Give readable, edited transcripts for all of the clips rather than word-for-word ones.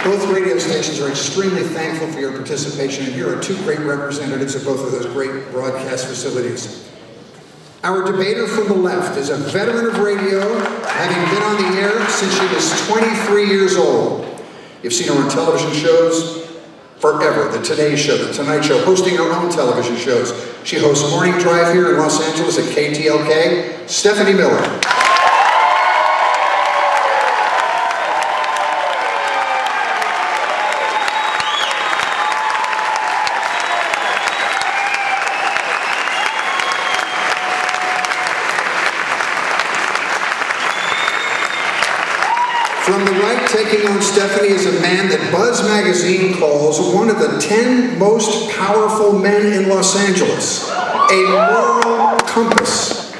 Both radio stations are extremely thankful for your participation, and here are two great representatives of both of those great broadcast facilities. Our debater from the left is a veteran of radio, having been on the air since she was 23 years old. You've seen her on television shows forever, The Today Show, The Tonight Show, hosting her own television shows. She hosts Morning Drive here in Los Angeles at KTLK, Stephanie Miller. From the right, taking on Stephanie is a man that Buzz Magazine calls one of the 10 most powerful men in Los Angeles, a moral compass.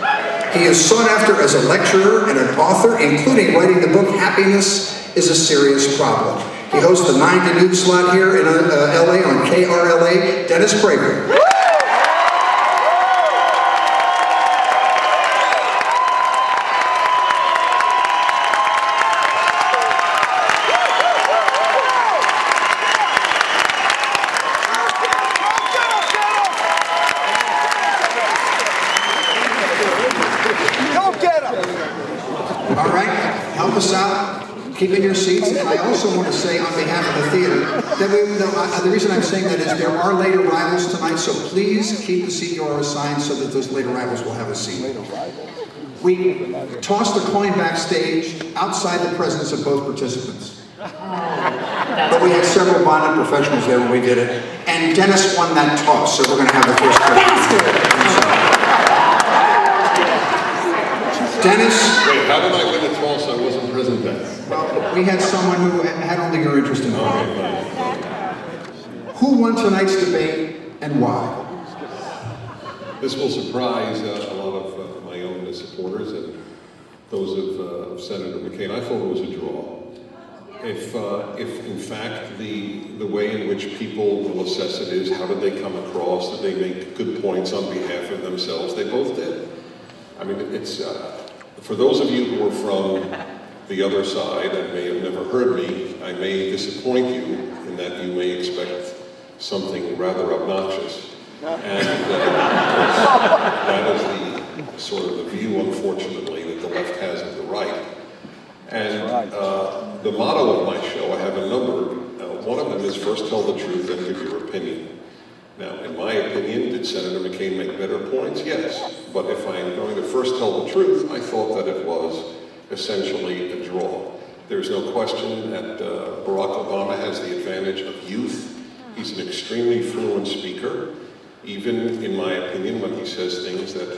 He is sought after as a lecturer and an author, including writing the book Happiness is a Serious Problem. He hosts the 9 to noon slot here in LA on KRLA, Dennis Prager. All right, help us out, keep in your seats, and I also want to say on behalf of the theater, that the reason I'm saying that is there are late arrivals tonight, so please keep the seat you are assigned so that those late arrivals will have a seat. We tossed a coin backstage outside the presence of both participants. But we had several bonded professionals there when we did it, and Dennis won that toss, so we're going to have the first question. Dennis? Wait, how did I win the toss? I wasn't present then. Well, we had someone who had only your interest in it. Who won tonight's debate and why? This will surprise a lot of my own supporters and those of Senator McCain. I thought it was a draw. If in fact the way in which people will assess it is how did they come across, did they make good points on behalf of themselves, they both did. I mean, it's for those of you who are from the other side and may have never heard me, I may disappoint you in that you may expect something rather obnoxious. And that is the sort of the view, unfortunately, that the left has of the right. And the motto of my show, I have a number. One of them is first tell the truth, then give your opinion. Now, in my opinion, did Senator McCain make better points? Yes. But if I am going to first tell the truth, I thought that it was essentially a draw. There's no question that Barack Obama has the advantage of youth. He's an extremely fluent speaker, even in my opinion, when he says things that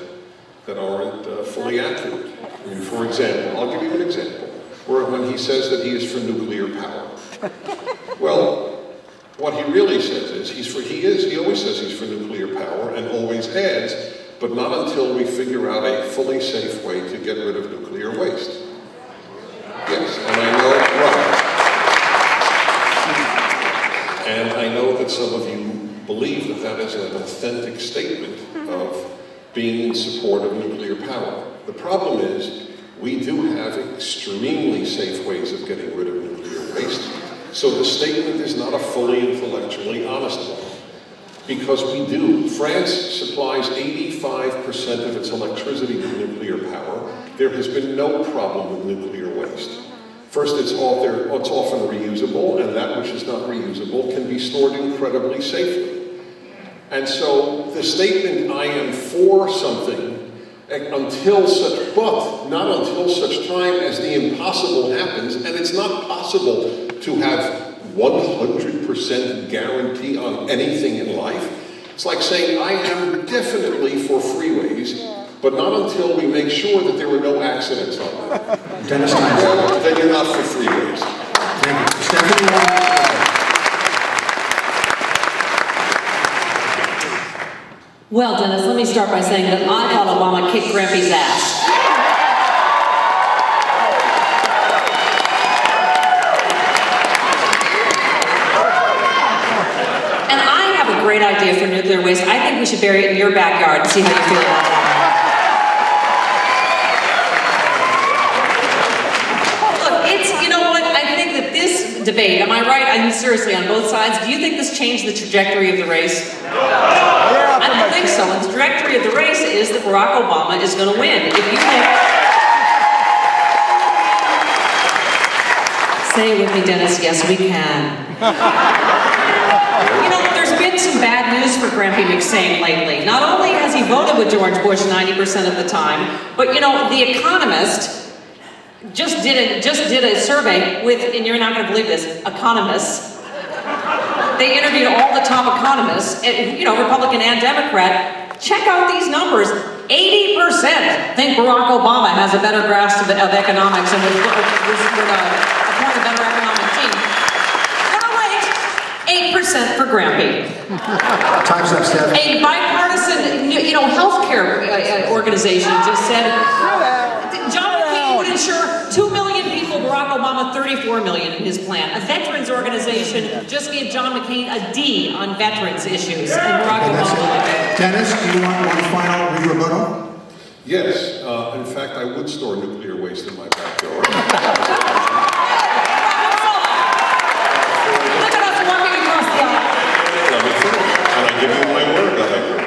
aren't fully accurate. I mean, for example, I'll give you an example, where when he says that he is for nuclear power. Well, what he really says is, he always says he's for nuclear power and always adds, but not until we figure out a fully safe way to get rid of nuclear waste. Yes, and I know, right. And I know that some of you believe that that is an authentic statement of being in support of nuclear power. The problem is, we do have extremely safe ways of getting rid of nuclear waste. So the statement is not a fully intellectually honest one. Because we do. France supplies 85% of its electricity to nuclear power. There has been no problem with nuclear waste. First, it's often reusable, and that which is not reusable can be stored incredibly safely. And so the statement, I am for something, not until such time as the impossible happens, and it's not possible to have 100% guarantee on anything in life. It's like saying, I am definitely for freeways, but not until we make sure that there were no accidents on them. Dennis, well, then you're not for freeways. Thank you. Stephanie. Well, Dennis, let me start by saying that I thought Obama kicked Grampy's ass. And I have a great idea for nuclear waste. I think we should bury it in your backyard and see how you feel about that. Look, you know what? I think that debate, am I right? I mean, seriously, on both sides, do you think this changed the trajectory of the race? I don't think so. And the trajectory of the race is that Barack Obama is going to win. If you think... Say it with me, Dennis. Yes, we can. You know, there's been some bad news for Grampy McCain lately. Not only has he voted with George Bush 90% of the time, but you know, The Economist just did a survey with, and you're not going to believe this, economists. They interviewed all the top economists, you know, Republican and Democrat. Check out these numbers. 80% think Barack Obama has a better grasp of economics and would appoint a better economic team. But wait, 8% for Grampy. Time's up, Steph. A bipartisan, you know, healthcare organization just said John McCain would insure 2 million people, Barack Obama 34 million in his plan. A veterans organization just gave John McCain a D on veterans issues, and Barack Obama. Dennis, do you want one final rebuttal? Yes, in fact, I would store nuclear waste in my backyard. Look at us walking across the aisle. Let me finish, and I give you my word that I would.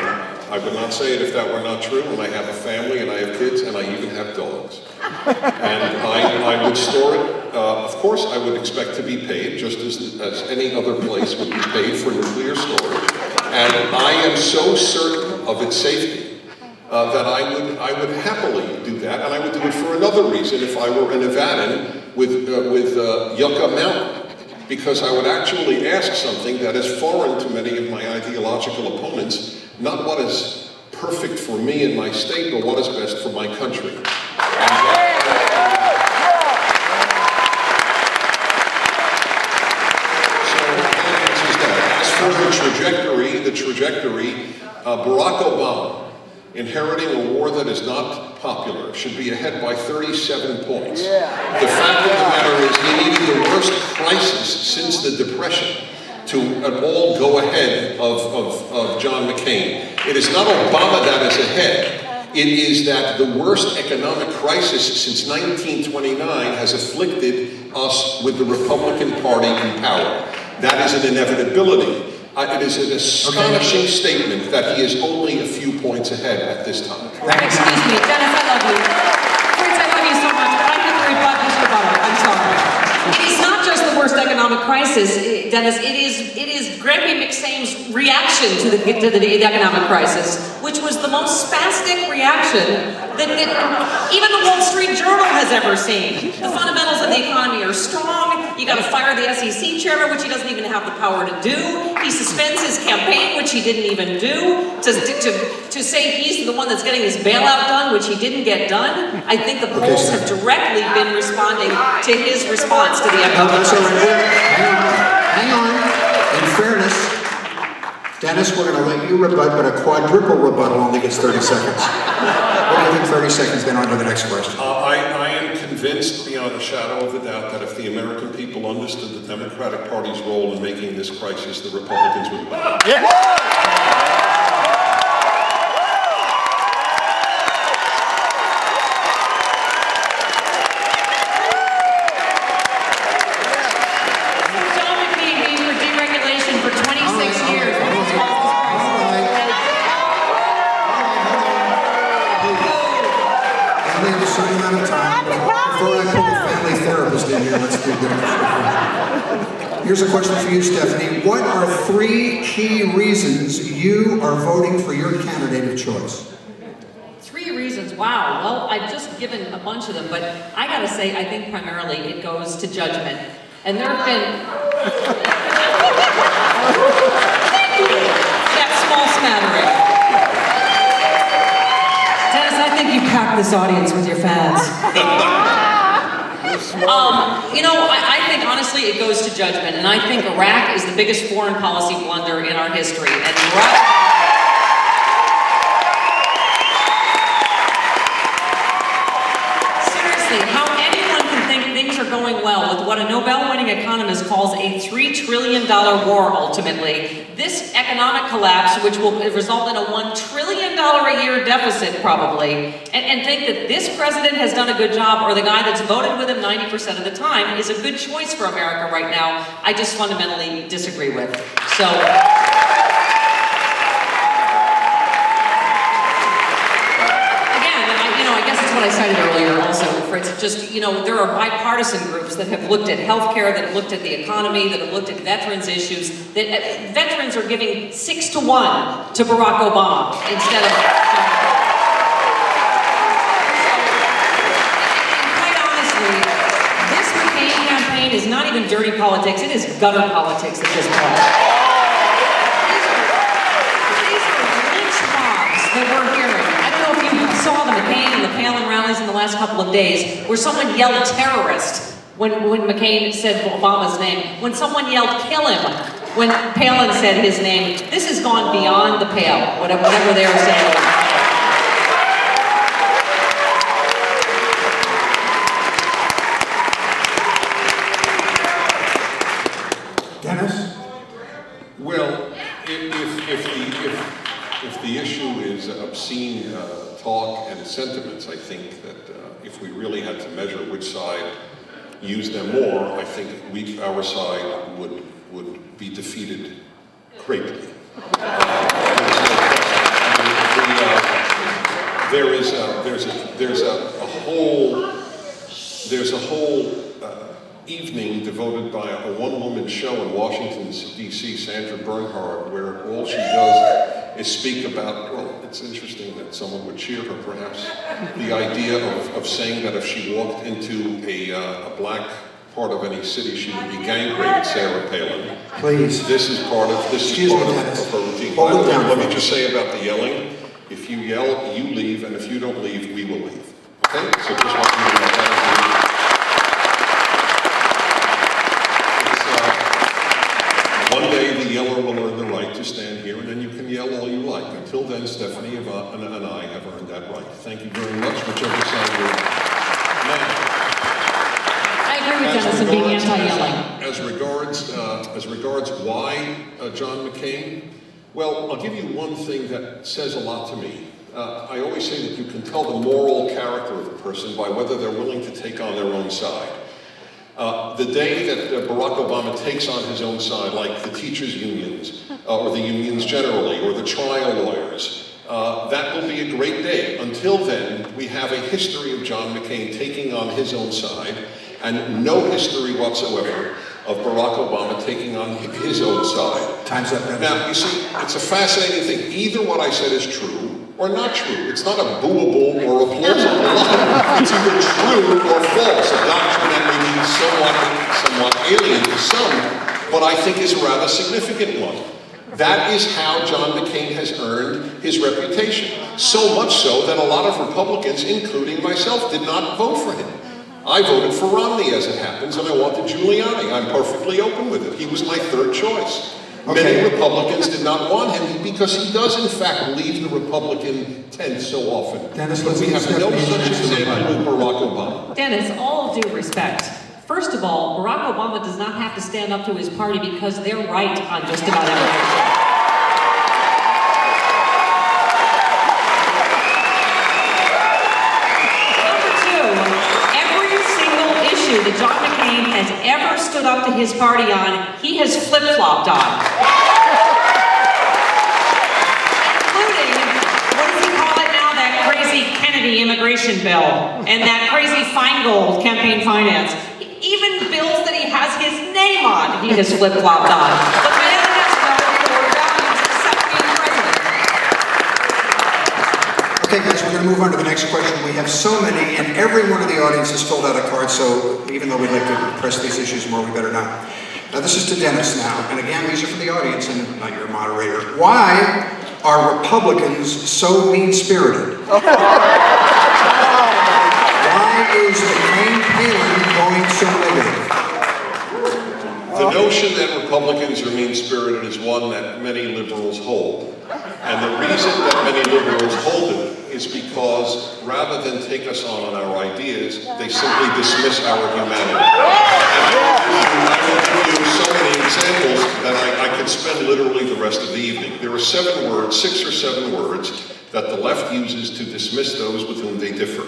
I would not say it if that were not true, and I have a family, and I have kids, and I even have dogs. And I would store it. Of course, I would expect to be paid, just as any other place would be paid for nuclear storage. And I am so certain of its safety that I would happily do that, and I would do it for another reason if I were a Nevadan with Yucca Mountain. Because I would actually ask something that is foreign to many of my ideological opponents, not what is perfect for me and my state, but what is best for my country. As for the trajectory, Barack Obama, inheriting a war that is not popular, should be ahead by 37 points. The fact of the matter is he needed the worst crisis since the Depression to at all go ahead of John McCain. It is not Obama that is ahead. It is that the worst economic crisis since 1929 has afflicted us with the Republican Party in power. That is an inevitability. It is an astonishing statement that he is only a few points ahead at this time. Excuse me, Dennis, I love you. Prince, I love you so much, but I have to rebut this rebuttal. I'm sorry. It is not just the worst economic crisis, Dennis. It is Grampy McCain's reaction to the economic crisis, which was the most spastic reaction that even the Wall Street Journal has ever seen. The fundamentals of the economy are strong. You got to fire the SEC chairman, which he doesn't even have the power to do. He suspends his campaign, which he didn't even do. To say he's the one that's getting his bailout done, which he didn't get done. I think the polls have directly been responding to his response to the economic crisis. Hang on. In fairness, Dennis, we're going to let you rebut, but a quadruple rebuttal only gets 30 seconds. What do you think 30 seconds, then on to the next question? I am convinced beyond a shadow of a doubt that if the American people understood the Democratic Party's role in making this crisis, the Republicans would win. Here's a question for you, Stephanie. What are 3 key reasons you are voting for your candidate of choice? 3 reasons. Wow. Well, I've just given a bunch of them, but I gotta say, I think primarily it goes to judgment. And there have been... that small smattering. Dennis, I think you packed this audience with your fans. You know, I think honestly it goes to judgment, and I think Iraq is the biggest foreign policy blunder in our history. And seriously, how anyone can think things are going going well with what a Nobel-winning economist calls a $3 trillion war ultimately. This economic collapse, which will result in a $1 trillion a year deficit probably, and think that this president has done a good job or the guy that's voted with him 90% of the time is a good choice for America right now, I just fundamentally disagree with. So. What I cited earlier also, Fritz, just, there are bipartisan groups that have looked at healthcare, that have looked at the economy, that have looked at veterans issues, that veterans are giving 6-1 to Barack Obama instead of... And quite honestly, this McCain campaign is not even dirty politics, it is gutter politics at this point. These are lynch mobs that we're hearing. I don't know if you saw the McCain and the Palin rallies in the last couple of days where someone yelled terrorist when McCain said Obama's name, when someone yelled kill him when Palin said his name. This has gone beyond the pale, whatever they were saying. Dennis? Well, if the issue is obscene talk and sentiments, I think that if we really had to measure which side used them more, I think our side would be defeated greatly. There's a whole evening devoted by a one-woman show in Washington, D.C., Sandra Bernhard, where all she does is speak about, well, it's interesting that someone would cheer her, perhaps, the idea of saying that if she walked into a black part of any city, she would be gang-raped, Sarah Palin. Please. This is part of her routine. Let me just say about the yelling. If you yell, you leave, and if you don't leave, we will leave. Okay? So just want you to know that. One day the yeller will earn the right to stand here, and then you can yell all you like. Until then, Stephanie and I have earned that right. Thank you very much, whichever side you're on. I agree with Dennis in being anti-yelling. As regards why John McCain, well, I'll give you one thing that says a lot to me. I always say that you can tell the moral character of a person by whether they're willing to take on their own side. The day that Barack Obama takes on his own side, like the teachers' unions, or the unions generally, or the trial lawyers, that will be a great day. Until then, we have a history of John McCain taking on his own side, and no history whatsoever of Barack Obama taking on his own side. Time's up, Dennis. Now, you see, it's a fascinating thing. Either what I said is true, or not true. It's not a booable or a plausible line. It's either true or false. A doctrine that may be somewhat alien to some, but I think is a rather significant one. That is how John McCain has earned his reputation. So much so that a lot of Republicans, including myself, did not vote for him. I voted for Romney, as it happens, and I wanted Giuliani. I'm perfectly open with it. He was my third choice. Okay. Many Republicans did not want him because he does, in fact, leave the Republican tent so often. Dennis, we have no such example with Barack Obama. Dennis, all due respect. First of all, Barack Obama does not have to stand up to his party because they're right on just about everything. That John McCain has ever stood up to his party on, he has flip-flopped on. Including, what does he call it now, that crazy Kennedy immigration bill, and that crazy Feingold campaign finance. Even bills that he has his name on, he has flip-flopped on. The man has no core values except being president. Okay, guys, we're going to move on to the next question. We have so many, and every one of the audience has filled out a card, so even though we'd like to press these issues more, we better not. Now, this is to Dennis now, and again, these are from the audience, and not your moderator. Why are Republicans so mean-spirited? Why is McCain-Palin going so negative? The notion that Republicans are mean-spirited is one that many liberals hold. And the reason that many liberals hold it is because rather than take us on our ideas, they simply dismiss our humanity. And I will give you so many examples that I could spend literally the rest of the evening. There are 7 words, 6 or 7 words, that the left uses to dismiss those with whom they differ.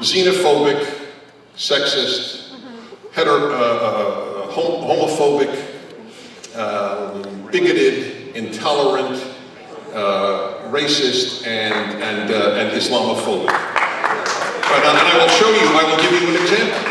Xenophobic, sexist, homophobic, bigoted, intolerant, racist, and Islamophobic. And I will show you, I will give you an example.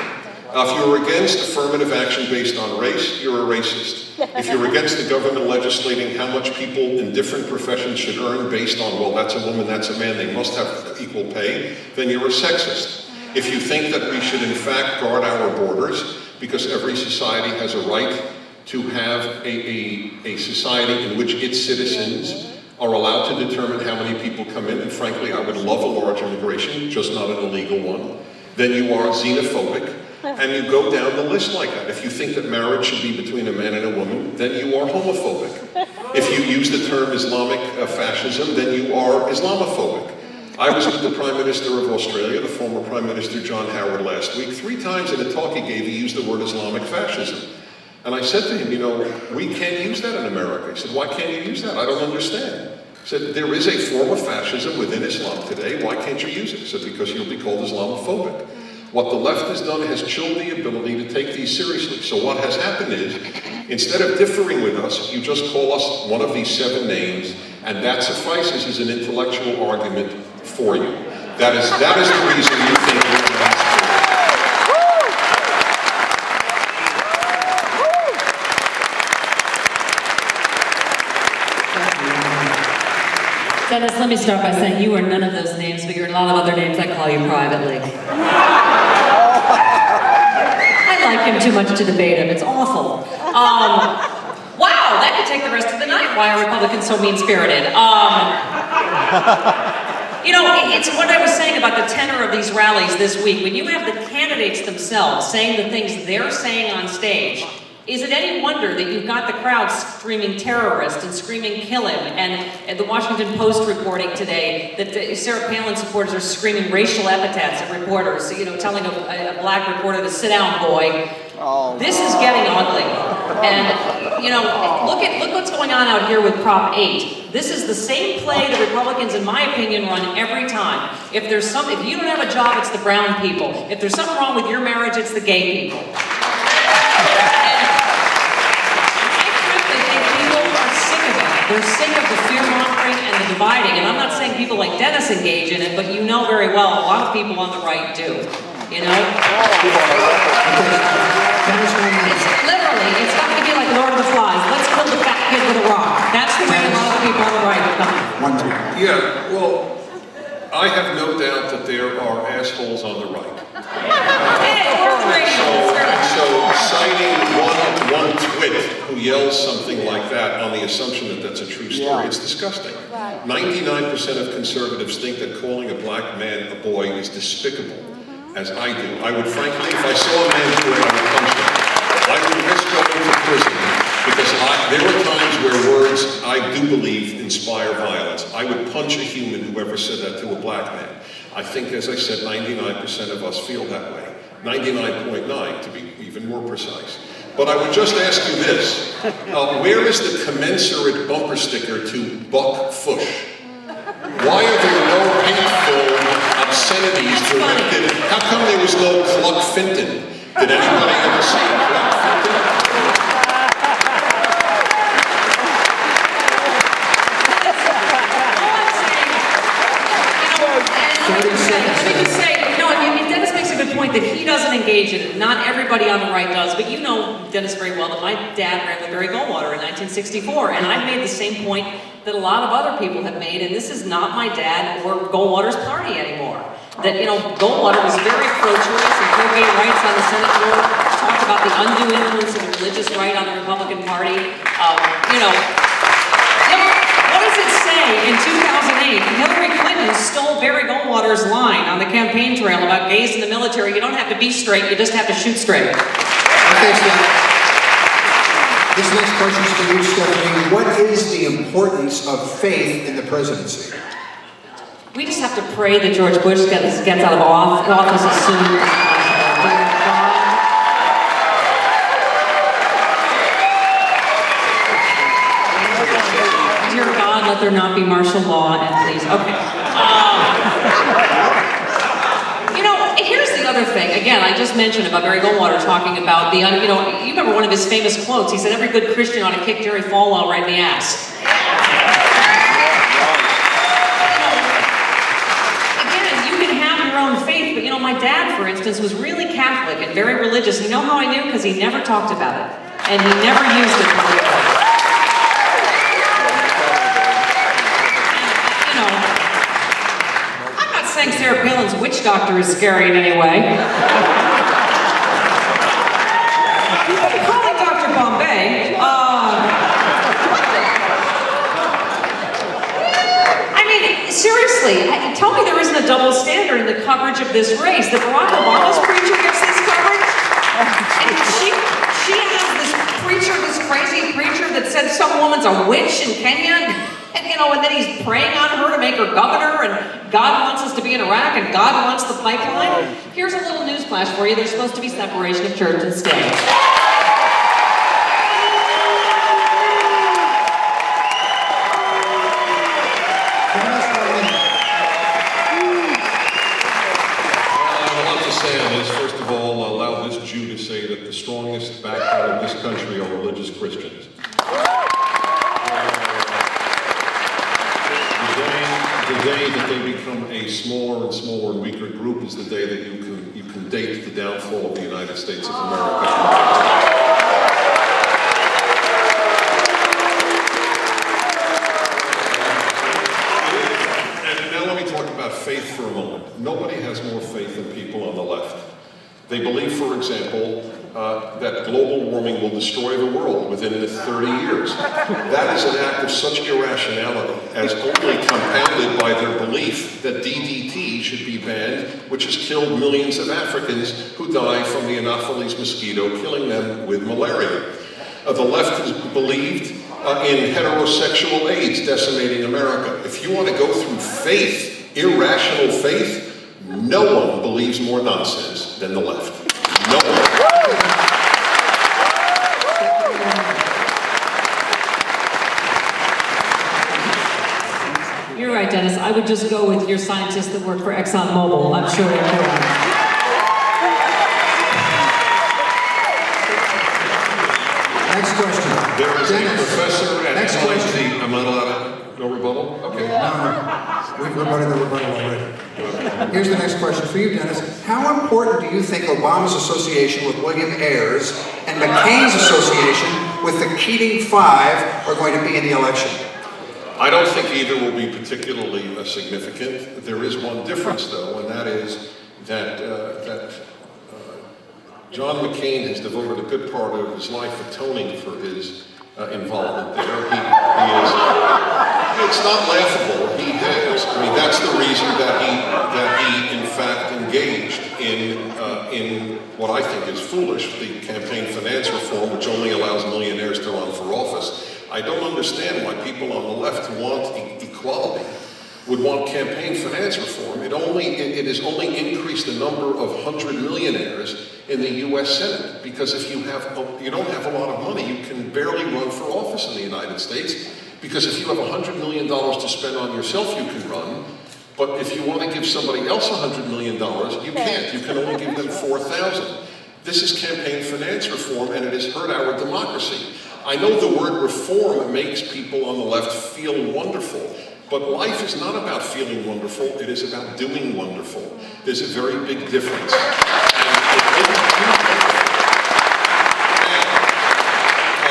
If you're against affirmative action based on race, you're a racist. If you're against the government legislating how much people in different professions should earn based on, well, that's a woman, that's a man, they must have equal pay, then you're a sexist. If you think that we should in fact guard our borders, because every society has a right to have a society in which its citizens are allowed to determine how many people come in, and frankly, I would love a large immigration, just not an illegal one, then you are xenophobic, and you go down the list like that. If you think that marriage should be between a man and a woman, then you are homophobic. If you use the term Islamic fascism, then you are Islamophobic. I was with the Prime Minister of Australia, the former Prime Minister John Howard, last week. 3 times in a talk he gave, he used the word Islamic fascism. And I said to him, you know, we can't use that in America. He said, why can't you use that? I don't understand. He said, there is a form of fascism within Islam today. Why can't you use it? He said, because you'll be called Islamophobic. What the left has done has chilled the ability to take these seriously. So what has happened is, instead of differing with us, you just call us one of these 7 names, and that suffices as an intellectual argument for you. That is the reason you think we're Dennis, let me start by saying you are none of those names, but you're a lot of other names I call you privately. I like him too much to debate him. It's awful. Wow, that could take the rest of the night. Why are Republicans so mean-spirited? You know, it's what I was saying about the tenor of these rallies this week. When you have the candidates themselves saying the things they're saying on stage, is it any wonder that you've got the crowd screaming terrorist and screaming kill him, and the Washington Post reporting today that the Sarah Palin supporters are screaming racial epithets at reporters, you know, telling a black reporter to sit down, boy. This is getting ugly. And, you know, look what's going on out here with Prop 8. This is the same play the Republicans, in my opinion, run every time. If you don't have a job, it's the brown people. If there's something wrong with your marriage, it's the gay people. They're sick of the fear-mongering and the dividing, and I'm not saying people like Dennis engage in it, but you know very well a lot of people on the right do, you know? It's not going to be like Lord of the Flies. Let's kill the fat kid with a rock. That's the way a lot of people on the right are coming. Yeah, well, I have no doubt that there are assholes on the right. So citing one twit who yells something like that on the assumption that that's a true story, it's disgusting. 99% of conservatives think that calling a black man a boy is despicable, as I do. I would frankly, if I saw a man do it, I would punch him. I would risk going to prison because there are times where words, I do believe, inspire violence. I would punch a human who ever said that to a black man. I think, as I said, 99% of us feel that way. 99.9 to be even more precise. But I would just ask you this. Where is the commensurate bumper sticker to Buck Fush? Why are there no hate-filled obscenities directed? How come there was no Cluck Finton? Did anybody ever see Cluck Finton? That he doesn't engage in it. Not everybody on the right does, but you know, Dennis, very well that my dad ran with Barry Goldwater in 1964, and I've made the same point that a lot of other people have made, and this is not my dad or Goldwater's party anymore. That, you know, Goldwater was very pro-choice and pro-gay rights on the Senate floor, talked about the undue influence of the religious right on the Republican Party. What does it say in 2008? Hillary Clinton stole Barry Goldwater's line on the campaign trail about gays in the military. You don't have to be straight, you just have to shoot straight. Okay, Steph. This next question is for you, Stephanie. What is the importance of faith in the presidency? We just have to pray that George Bush gets out of office as soon as possible. Dear God, let there not be martial law, and please, okay. Here's the other thing. Again, I just mentioned about Barry Goldwater talking about you remember one of his famous quotes. He said, "Every good Christian ought to kick Jerry Falwell right in the ass." Again, you can have your own faith, but my dad, for instance, was really Catholic and very religious. You know how I knew? Because he never talked about it, and he never used it politically. think Sarah Palin's witch doctor is scary in any way. Calling Dr. Bombay. I mean, seriously, tell me there isn't a double standard in the coverage of this race. That Barack Obama's preacher gets this coverage, and she has this preacher, this crazy preacher that said some woman's a witch in Kenya. And and then he's praying on her to make her governor, and God wants us to be in Iraq, and God wants the pipeline. Here's a little news flash for you. There's supposed to be separation of church and state. What I want to say on this, first of all, allow this Jew to say that the strongest backbone of this country are religious Christians. The day that they become a smaller and smaller and weaker group is the day that you can date the downfall of the United States of America. And now let me talk about faith for a moment. Nobody has more faith than people on the left. They believe, for example, that global warming will destroy the world within 30 years. That is an act of such irrationality as only compounded by their belief that DDT should be banned, which has killed millions of Africans who die from the Anopheles mosquito, killing them with malaria. The left has believed in heterosexual AIDS decimating America. If you want to go through faith, irrational faith, no one believes more nonsense than the left. No one. You're right, Dennis. I would just go with your scientists that work for ExxonMobil. I'm sure they're correct. Next question. There is Dennis. a professor at Next MIT. question. I'm not allowed to no rebuttal? Okay. No. We've rebutted the rebuttal already. Here's the next question for you, Dennis. How important do you think Obama's association with William Ayers and McCain's association with the Keating Five are going to be in the election? I don't think either will be particularly significant. There is one difference, though, and that is that John McCain has devoted a good part of his life atoning for his involvement there. He is. It's not laughable. He has. I mean, that's the reason that he in fact engaged in what I think is foolish, the campaign finance reform, which only allows millionaires to run for office. I don't understand why people on the left who want equality would want campaign finance reform. It has only increased the number of 100 millionaires in the U.S. Senate, because if you don't have a lot of money, you can barely run for office in the United States, because if you have $100 million to spend on yourself, you can run, but if you want to give somebody else $100 million, you can't. You can only give them $4,000. This is campaign finance reform, and it has hurt our democracy. I know the word reform makes people on the left feel wonderful, but life is not about feeling wonderful, it is about doing wonderful. There's a very big difference.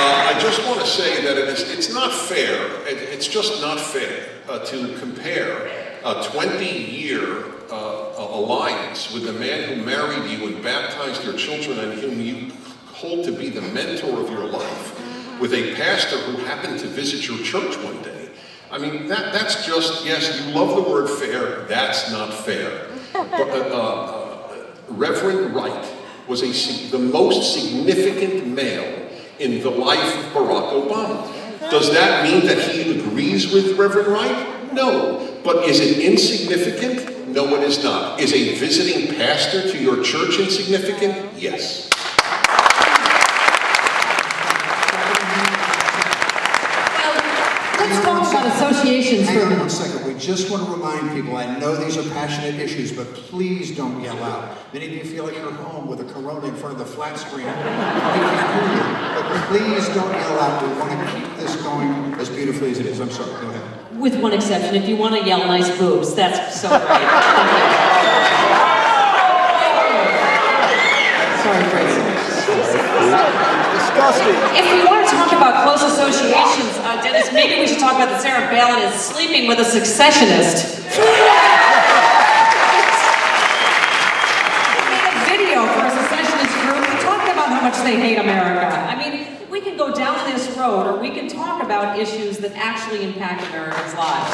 I just want to say that it's not fair, it's just not fair to compare a 20-year alliance with the man who married you and baptized your children and whom you hold to be the mentor of your life with a pastor who happened to visit your church one day. I mean, that's just, yes, you love the word fair, that's not fair. But Reverend Wright was the most significant male in the life of Barack Obama. Does that mean that he agrees with Reverend Wright? No. But is it insignificant? No, it is not. Is a visiting pastor to your church insignificant? Yes. Let's talk about associations for a Hang on minute. 1 second. We just want to remind people, I know these are passionate issues, but please don't yell out. Many of you feel like you're home with a Corona in front of the flat screen. We can't hear you. But please don't yell out. We want to keep this going as beautifully as it is. I'm sorry. Go ahead. With one exception, if you want to yell nice boobs, that's so great. Thank you. Sorry, Grace. Disgusting. If we want to talk about close associations, Dennis, maybe we should talk about that Sarah Palin is sleeping with a successionist. They made a video for a secessionist group talking about how much they hate America. I mean, we can go down this road, or we can talk about issues that actually impact Americans' lives.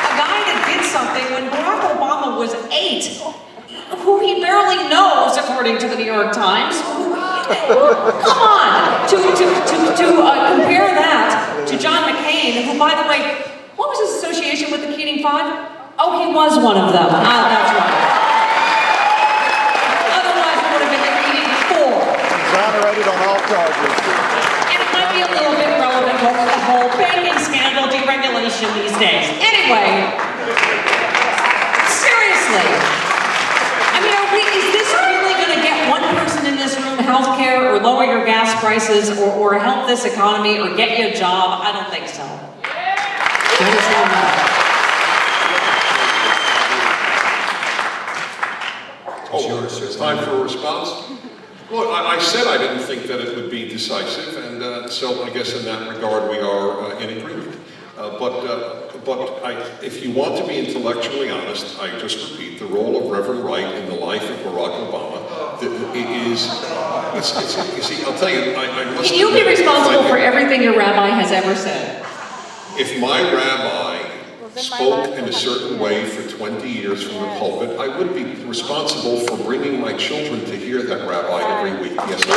A guy that did something when Barack Obama was 8, who he barely knows, according to the New York Times. Come on! To compare that to John McCain, who, by the way, what was his association with the Keating Five? Oh, he was one of them. That's right. Otherwise, it would have been the Keating Four. Exonerated on all charges. And it might be a little bit relevant to the whole banking scandal deregulation these days. Anyway, seriously. I mean, is this really going to get one person in this room health care, or lower your gas prices, or help this economy, or get you a job? I don't think so. Dennis Wilmer. It's time for a response. Well, I said I didn't think that it would be decisive, and so I guess in that regard we are in agreement. If you want to be intellectually honest, I just repeat, the role of Reverend Wright in the life of Barack Obama you see, I'll tell you, I must Can you be admit, responsible for everything your rabbi has ever said? If my rabbi spoke in a certain way for 20 years from the pulpit, I would be responsible for bringing my children to hear that rabbi every week. Yes, I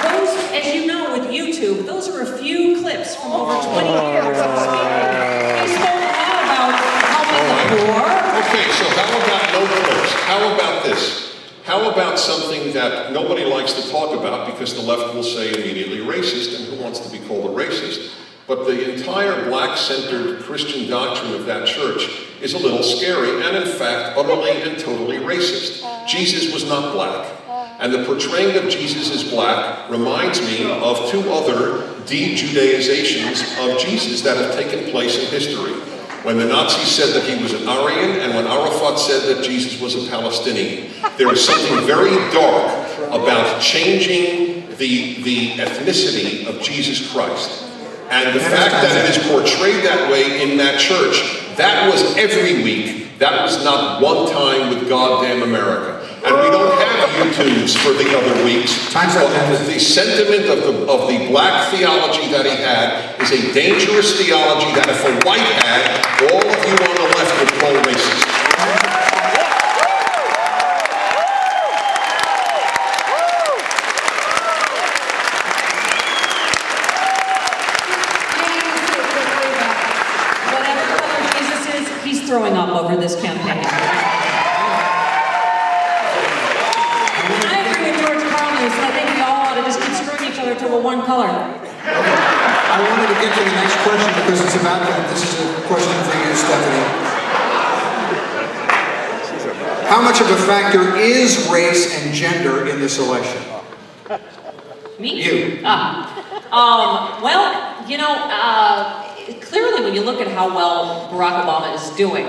Those, as you know, with YouTube, those are a few clips from over 20 years of speaking. He spoke a lot about helping the poor. Okay, so how about no clips? How about this? How about something that nobody likes to talk about because the left will say immediately racist, and who wants to be called a racist? But the entire black-centered Christian doctrine of that church is a little scary, and in fact, utterly and totally racist. Jesus was not black. And the portraying of Jesus as black reminds me of two other de-Judaizations of Jesus that have taken place in history. When the Nazis said that he was an Aryan, and when Arafat said that Jesus was a Palestinian. There is something very dark about changing the ethnicity of Jesus Christ. And the fact that it is portrayed that way in that church, that was every week. That was not one time with goddamn America. And we don't have YouTubes for the other weeks. The sentiment of the black theology that he had is a dangerous theology that if a white had, all of you on the left would call racist. Whatever color Jesus is, he's throwing up over this campaign. To a one color. I wanted to get to the next question because it's about that. This is a question for you, Stephanie. How much of a factor is race and gender in this election? Me? You. Well, you know, clearly when you look at how well Barack Obama is doing,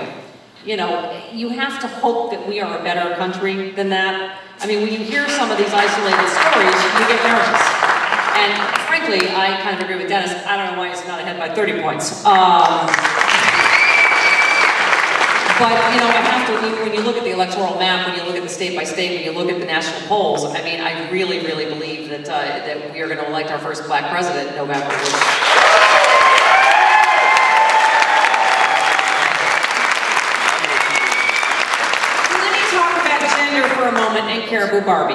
you know, you have to hope that we are a better country than that. I mean, when you hear some of these isolated stories, you get nervous. And frankly, I kind of agree with Dennis. I don't know why he's not ahead by 30 points. But, you know, I have to, when you look at the electoral map, when you look at the state by state, when you look at the national polls, I mean, I really, really believe that, that we are going to elect our first black president in November. Let me talk about gender for for a moment and Caribou Barbie.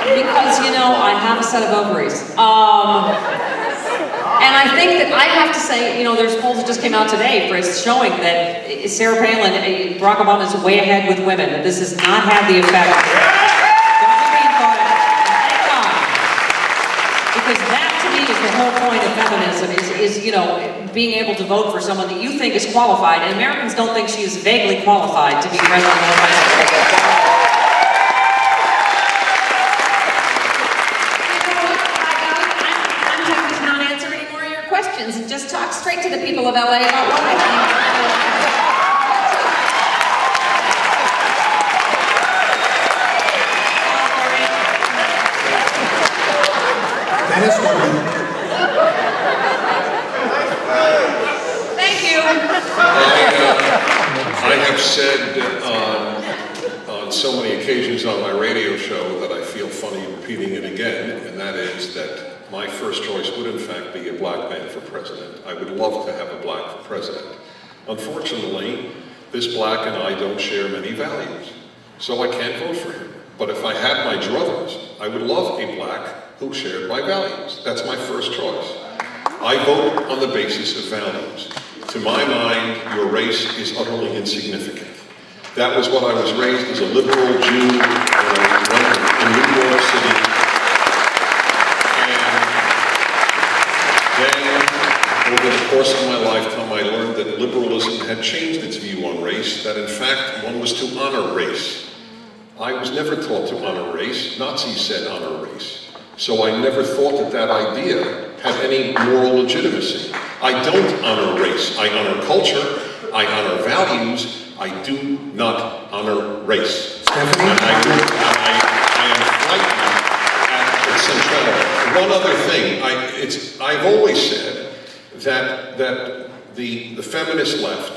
Because, you know, I have a set of ovaries. And I think that I have to say, you know, there's polls that just came out today showing that Sarah Palin, Barack Obama is way ahead with women, that this has not had the effect. Because that, to me, is the whole point of feminism, is, you know, being able to vote for someone that you think is qualified, and Americans don't think she is vaguely qualified to be president of the United States. I'm tempted to not answer any more of your questions and just talk straight to the people of LA about what I think. Thank you. I have said on so many occasions on my radio show that I feel funny repeating it again, and that is that my first choice would in fact be a black man for president. I would love to have a black for president. Unfortunately, this black and I don't share many values, so I can't vote for him. But if I had my druthers, I would love a black who shared my values. That's my first choice. I vote on the basis of values. To my mind, your race is utterly insignificant. That was what I was raised as a liberal Jew in New York City. And then, over the course of my lifetime, I learned that liberalism had changed its view on race, that in fact, one was to honor race. I was never taught to honor race. Nazis said honor race. So I never thought that that idea had any moral legitimacy. I don't honor race. I honor culture. I honor values. I do not honor race. Stephanie? And I am frightened at its centrality. One other thing, I've always said that the feminist left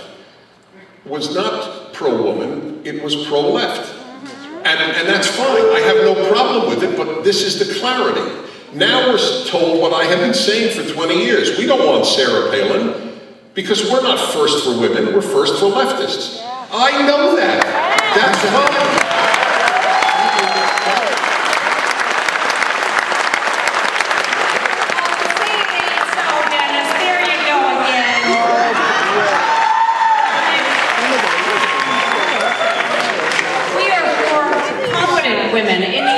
was not pro-woman, it was pro-left. And that's fine, I have no problem with it, but this is the clarity. Now we're told what I have been saying for 20 years. We don't want Sarah Palin, because we're not first for women, we're first for leftists. I know that. That's fine. Women in the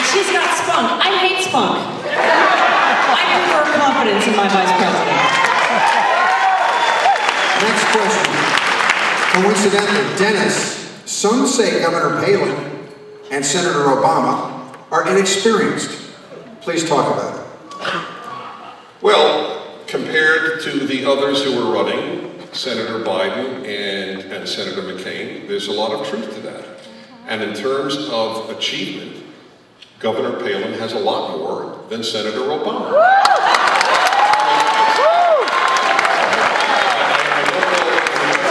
she's got spunk. I hate spunk. I prefer confidence in my vice president. Next question. Coincidentally, Dennis, some say Governor Palin and Senator Obama are inexperienced. Please talk about it. Well, compared to the others who were running, Senator Biden and Senator McCain, there's a lot of truth to that. And in terms of achievement, Governor Palin has a lot more than Senator Obama.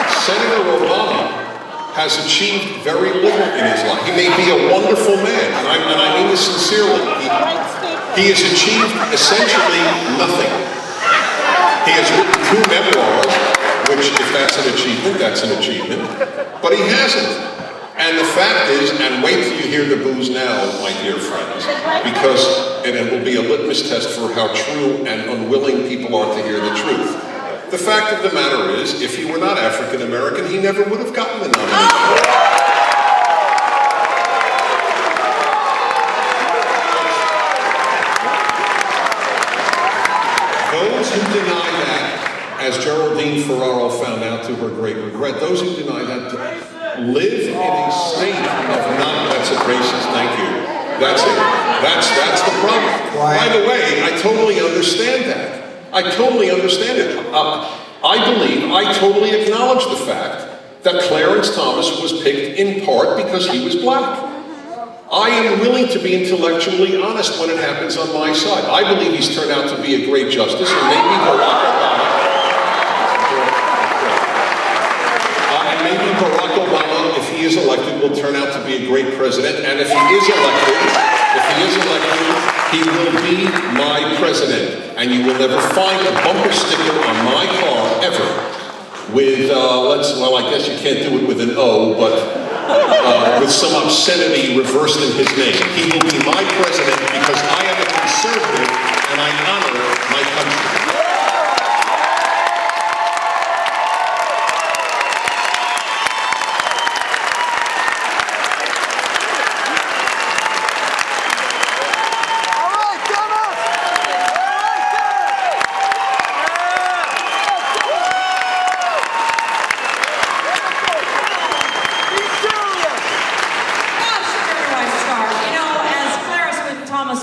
Senator Obama has achieved very little in his life. He may be a wonderful man, and I mean this sincerely. He has achieved essentially nothing. He has written 2 memoirs, which, if that's an achievement, that's an achievement. But he hasn't. And the fact is, and wait till you hear the booze now, my dear friends, because it will be a litmus test for how true and unwilling people are to hear the truth. The fact of the matter is, if he were not African American, he never would have gotten the nomination. Those who deny that, as Geraldine Ferraro found out to her great regret, those who deny that live in a state of that's a racist, thank you. That's it. That's the problem. By the way, I totally understand that. I totally understand it. I totally acknowledge the fact that Clarence Thomas was picked in part because he was black. I am willing to be intellectually honest when it happens on my side. I believe he's turned out to be a great justice, and maybe Barack Obama, if he is is elected, will turn out to be a great president. And if he is elected, he will be my president. And you will never find a bumper sticker on my car ever with, well, I guess you can't do it with an O, but with some obscenity reversed in his name. He will be my president because I am a conservative and I honor my country.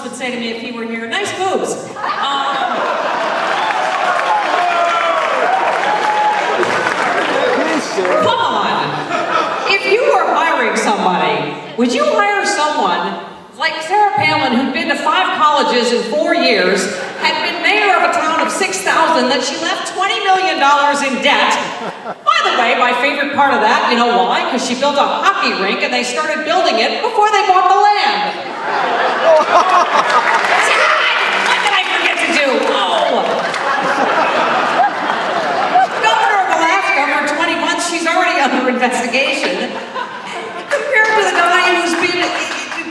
Would say to me if he were here, nice boobs. Come on. If you were hiring somebody, would you hire someone like Sarah Palin, who'd been to 5 colleges in 4 years, had been mayor of a town of 6,000, that she left $20 million in debt? By the way, my favorite part of that, you know why? Because she built a hockey rink and they started building it before they bought the land. What did I forget to do? Oh! Governor of Alaska for 20 months, she's already under investigation. Compared to the guy who's been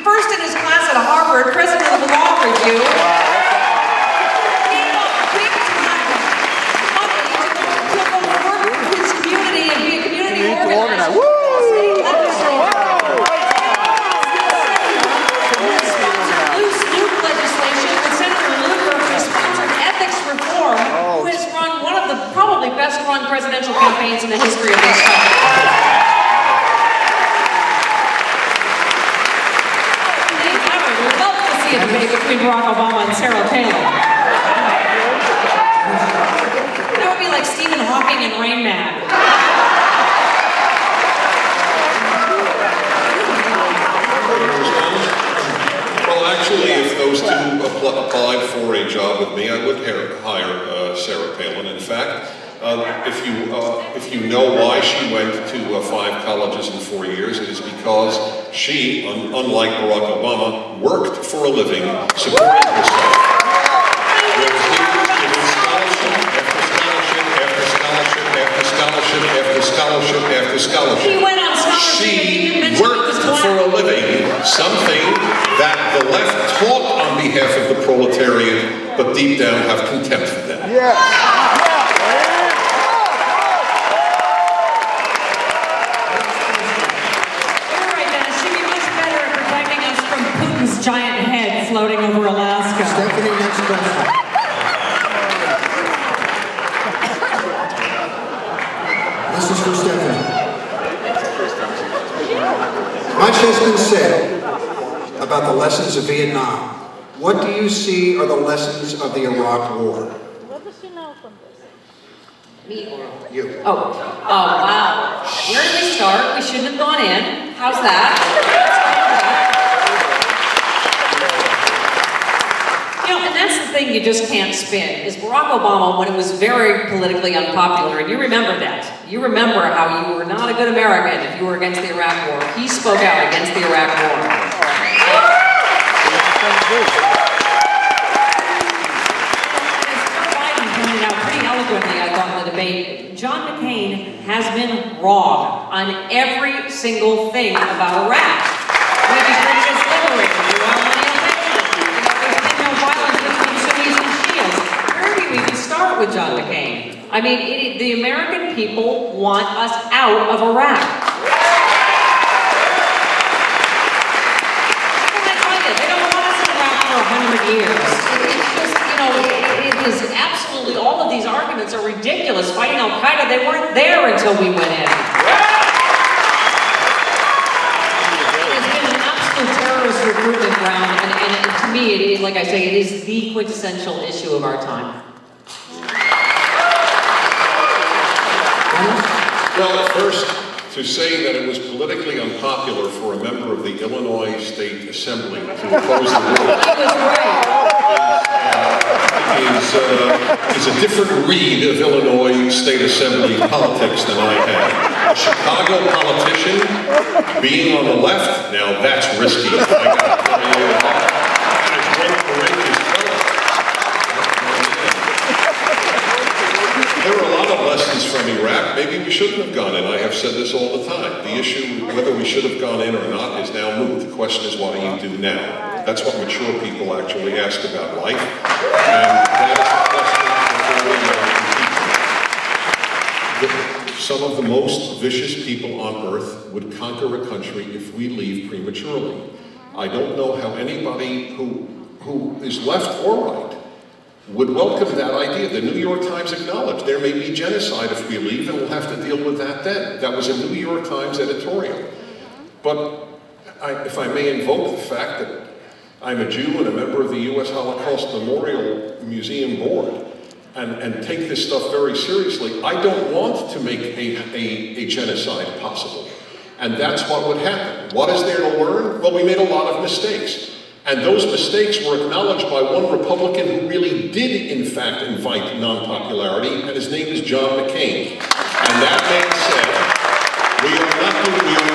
first in his class at Harvard, president of the law review. His community and be a community organizer. Best-run presidential campaigns in the history of this country. I would love to see a debate between Barack Obama and Sarah Palin. That would be like Stephen Hawking and Rain Man. Well, actually, if those two applied for a job with me, I would hire Sarah Palin. In fact, if you know why she went to 5 colleges in 4 years, it is because she, unlike Barack Obama, worked for a living, supporting herself. Whereas he was given scholarship after scholarship after scholarship after scholarship after scholarship after scholarship. He went on scholarship. She worked for a living, something that the left taught on behalf of the proletariat, but deep down have contempt for them. Yeah. Giant head floating over Alaska. Stephanie, next question. This is for Stephanie. Much has been said about the lessons of Vietnam. What do you see are the lessons of the Iraq War? What does she know from this? Me or You. Oh, wow. Where did we start? We shouldn't have gone in. How's that? And that's the thing you just can't spin, is Barack Obama, when it was very politically unpopular, and you remember that. You remember how you were not a good American if you were against the Iraq War. He spoke out against the Iraq War. As Biden pointed out pretty eloquently, I thought, in the debate, John McCain has been wrong on every single thing about Iraq. We declared it as liberated. We want money on start with John McCain. I mean, the American people want us out of Iraq. They don't want us in Iraq for 100 years. It's just, it is absolutely, all of these arguments are ridiculous. Fighting Al-Qaeda, they weren't there until we went in. It's been an absolute terrorist recruitment ground, and to me, it is, like I say, it is the quintessential issue of our time. Well, first, to say that it was politically unpopular for a member of the Illinois State Assembly to oppose the war is a different read of Illinois State Assembly politics than I had. A Chicago politician Being on the left, now that's risky. I gotta tell you, that is one courageous fellow. There are a lot of lessons from Iraq. Maybe we shouldn't have gone in. I have said this all the time. The issue, whether we should have gone in or not, is now moot. The question is, what do you do now? That's what mature people actually ask about life. And that is a question for some of the most vicious people on earth would conquer a country if we leave prematurely. I don't know how anybody who is left or right would welcome that idea. The New York Times acknowledged there may be genocide if we leave, and we'll have to deal with that then. That was a New York Times editorial. But if I may invoke the fact that I'm a Jew and a member of the U.S. Holocaust Memorial Museum Board, and take this stuff very seriously, I don't want to make a genocide possible. And that's what would happen. What is there to learn? Well, we made a lot of mistakes. And those mistakes were acknowledged by one Republican who really did, in fact, invite non-popularity, and his name is John McCain. And that man said, we are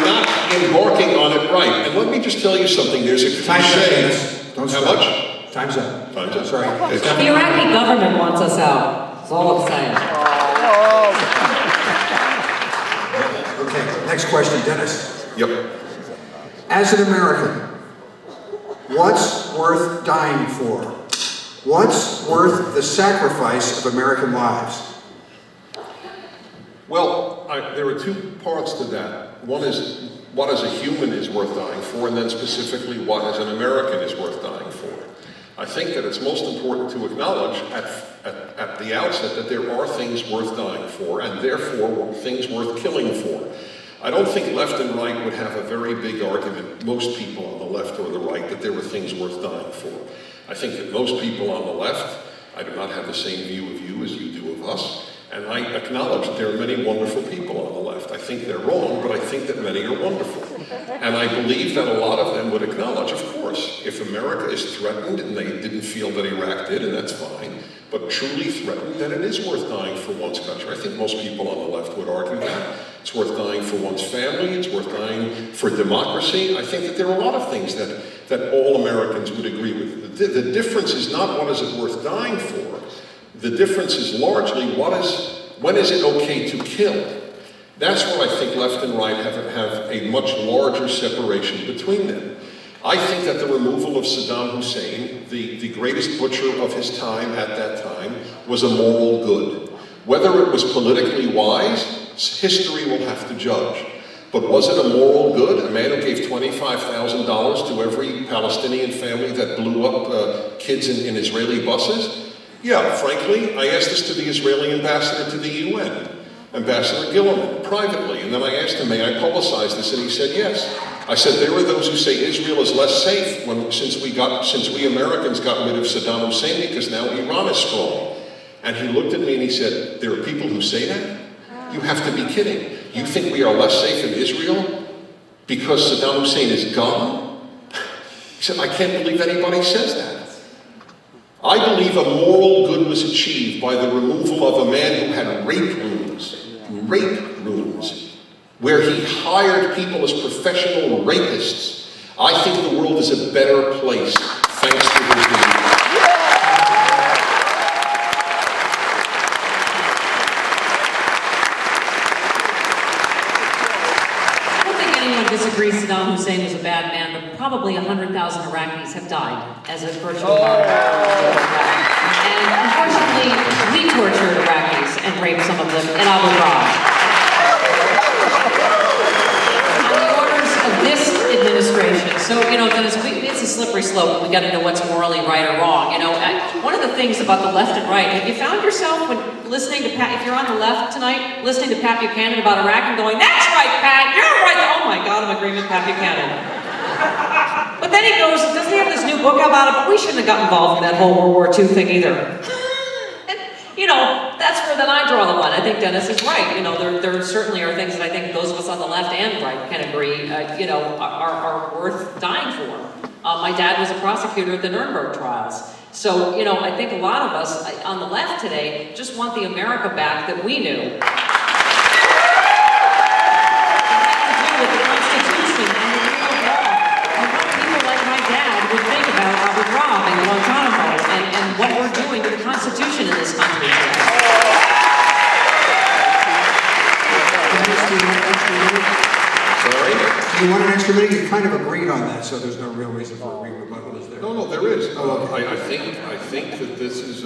not embarking on it right. And let me just tell you something, there's a cliche. Don't How stop. much? Time's up. Time's up. Sorry. The Iraqi government wants us out. That's all I'm saying. Okay, next question, Dennis. Yep. As an American, what's worth dying for? What's worth the sacrifice of American lives? Well, there are two parts to that. One is what as a human is worth dying for, and then specifically what as an American is worth dying for. I think that it's most important to acknowledge at the outset that there are things worth dying for, and therefore things worth killing for. I don't think left and right would have a very big argument, most people on the left or the right, that there were things worth dying for. I think that most people on the left, I do not have the same view of you as you do of us, and I acknowledge that there are many wonderful people on the left. I think they're wrong, but I think that many are wonderful. And I believe that a lot of them would acknowledge, of course, if America is threatened, and they didn't feel that Iraq did, and that's fine, but truly threatened, then it is worth dying for one's country. I think most people on the left would argue that. It's worth dying for one's family, it's worth dying for democracy. I think that there are a lot of things that all Americans would agree with. The difference is not what is it worth dying for. The difference is largely when is it okay to kill? That's where I think left and right have a much larger separation between them. I think that the removal of Saddam Hussein, the greatest butcher of his time at that time, was a moral good. Whether it was politically wise, history will have to judge. But was it a moral good? A man who gave $25,000 to every Palestinian family that blew up kids in Israeli buses? Yeah, frankly, I asked this to the Israeli ambassador to the UN, Ambassador Gilliman, privately, and then I asked him, may I publicize this? And he said yes. I said, there are those who say Israel is less safe since we Americans got rid of Saddam Hussein because now Iran is strong. And he looked at me and he said, there are people who say that? You have to be kidding. You think we are less safe in Israel because Saddam Hussein is gone? He said, I can't believe anybody says that. I believe a moral good was achieved by the removal of a man who had rape rooms, where he hired people as professional rapists. I think the world is a better place thanks to his removal. Disagree Saddam Hussein was a bad man, but probably 100,000 Iraqis have died as a virtual martyr. And unfortunately, we tortured Iraqis and raped some of them in Abu Ghraib. On the orders of this administration. So, Dennis, it's a slippery slope. We got to know what's morally right or wrong. One of the things about the left and right, have you found yourself when listening to Pat, if you're on the left tonight, listening to Pat Buchanan about Iraq and going, that's right, Pat, you're right. Oh my God, I'm agreeing with Pat Buchanan. But then he goes, doesn't he have this new book about it? But we shouldn't have got involved in that whole World War II thing either. And, that's where then I draw the line. I think Dennis is right. There certainly are things that I think those of us on the left and right can agree, are worth dying for. My dad was a prosecutor at the Nuremberg trials. So, I think a lot of us on the left today just want the America back that we knew. It had to do with the what we're doing to the Constitution in this country today. Sorry? You want an extra minute? You kind of agreed on that, so there's no real reason for a rebuttal, is there? No, there is. I think that this is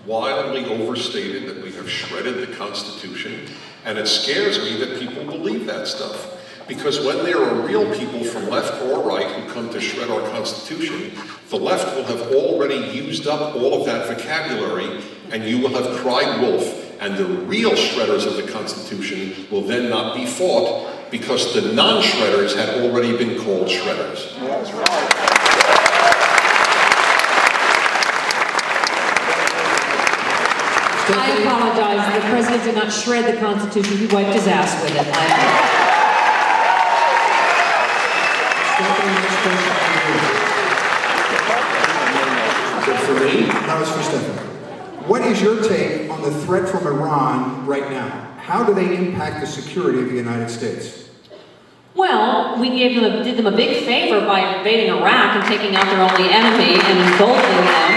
wildly overstated, that we have shredded the Constitution, and it scares me that people believe that stuff. Because when there are real people from left or right who come to shred our Constitution, the left will have already used up all of that vocabulary, and you will have cried wolf, and the real shredders of the Constitution will then not be fought, because the non-shredders had already been called shredders. That's right. I apologize. The president did not shred the Constitution. He wiped his ass with it. For me? No, it's for Stephanie. What is your take on the threat from Iran right now? How do they impact the security of the United States? Well, we did them a big favor by invading Iraq and taking out their only enemy and emboldening them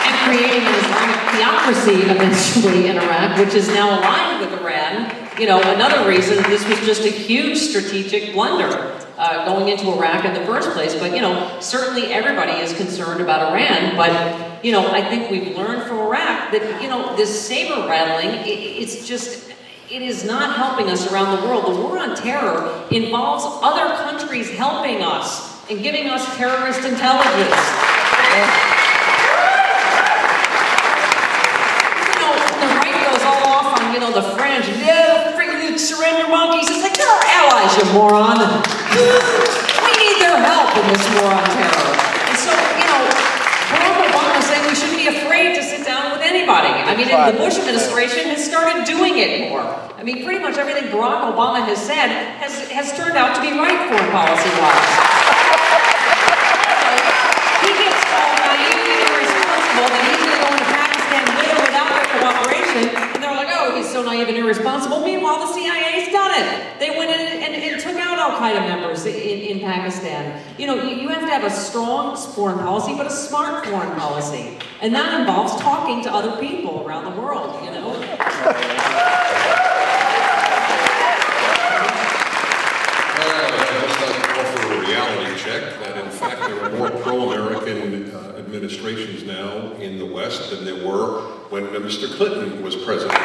and creating an Islamic theocracy eventually in Iraq, which is now aligned with Iran. You know, another reason this was just a huge strategic blunder going into Iraq in the first place. But, you know, certainly everybody is concerned about Iran. But, you know, I think we've learned from Iraq that, you know, this saber rattling, it is not helping us around the world. The war on terror involves other countries helping us and giving us terrorist intelligence. You know, the right goes all off on, you know, the French. Yeah, freaking surrender monkeys. It's like, they're our allies, you moron. We need their help in this war on terror. And so, you know, Barack Obama is saying we shouldn't be afraid to sit down with anybody. I mean, the Bush administration has started doing it more. I mean, pretty much everything Barack Obama has said has turned out to be right foreign policy-wise. He gets all naive and irresponsible that he's going to go into Pakistan with or without their cooperation, and they're like, oh, he's so naive and irresponsible. Meanwhile, the CIA's done it. They went in and took out Al-Qaeda members in Pakistan. You know, you have to have a strong foreign policy, but a smart foreign policy. And that involves talking to other people around the world, you know? Check that in fact there are more pro-American administrations now in the West than there were when Mr. Clinton was president. It's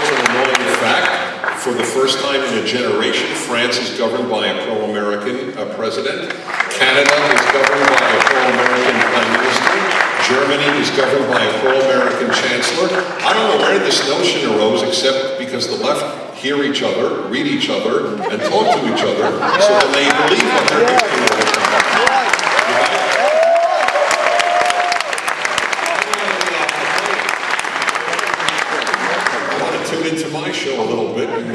an annoying fact. For the first time in a generation, France is governed by a pro-American president. Canada is governed by a pro-American prime minister. Germany is governed by a pro-American chancellor. I don't know where this notion arose except because the left hear each other, read each other, and talk to each other, so that they believe what they're doing. I want to tune into my show a little bit and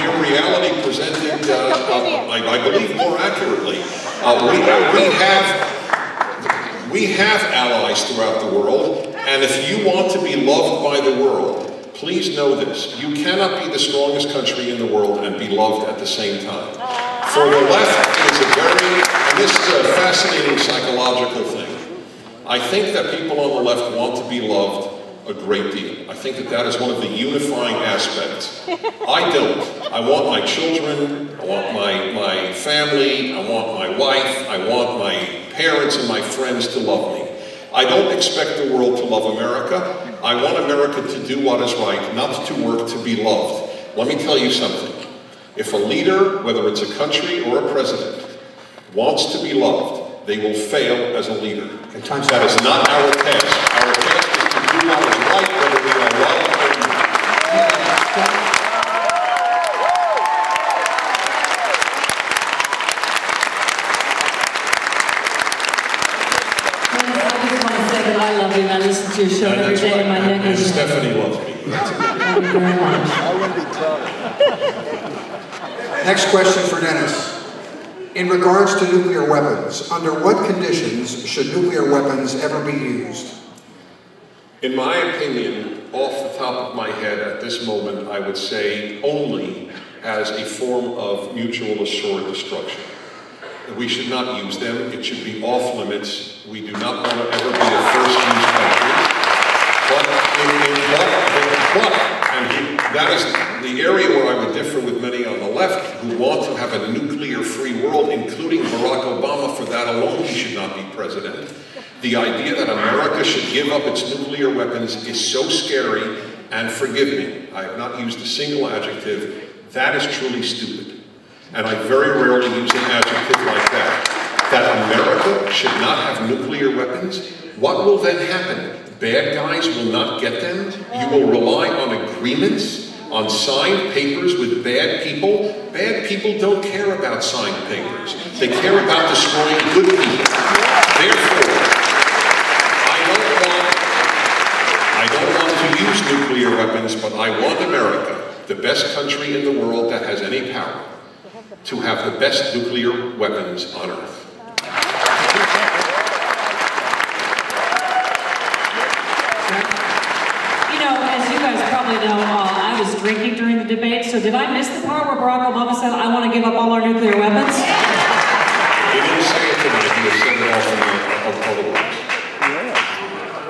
hear reality presented, I believe, more accurately. We have allies throughout the world, and if you want to be loved by the world, please know this: you cannot be the strongest country in the world and be loved at the same time. For the left, it is and this is a fascinating psychological thing. I think that people on the left want to be loved a great deal. I think that is one of the unifying aspects. I don't. I want my children, I want my family, I want my wife, I want my parents and my friends to love me. I don't expect the world to love America. I want America to do what is right, not to work to be loved. Let me tell you something. If a leader, whether it's a country or a president, wants to be loved, they will fail as a leader. That is not our task. Our task is to do what is right, whether we are loved or not. I love you, and I listen to your show every day, and my neck And is... Stephanie loves me. Thank you very much. I wouldn't be tough. Next question for Dennis. In regards to nuclear weapons, under what conditions should nuclear weapons ever be used? In my opinion, off the top of my head at this moment, I would say only as a form of mutual assured destruction. We should not use them. It should be off limits. We do not want to ever be a first use country. That is the area where I would differ with many on the left who want to have a nuclear-free world, including Barack Obama. For that alone, he should not be president. The idea that America should give up its nuclear weapons is so scary, and forgive me, I have not used a single adjective. That is truly stupid. And I very rarely use an adjective like that. That America should not have nuclear weapons? What will then happen? Bad guys will not get them? You will rely on agreements, on signed papers with bad people? Bad people don't care about signed papers. They care about destroying good people. Therefore, I don't want to use nuclear weapons, but I want America, the best country in the world that has any power, to have the best nuclear weapons on Earth. You know, as you guys probably know, I was drinking during the debate, so did I miss the part where Barack Obama said, I want to give up all our nuclear weapons? He didn't say it tonight, he said it off of otherwise.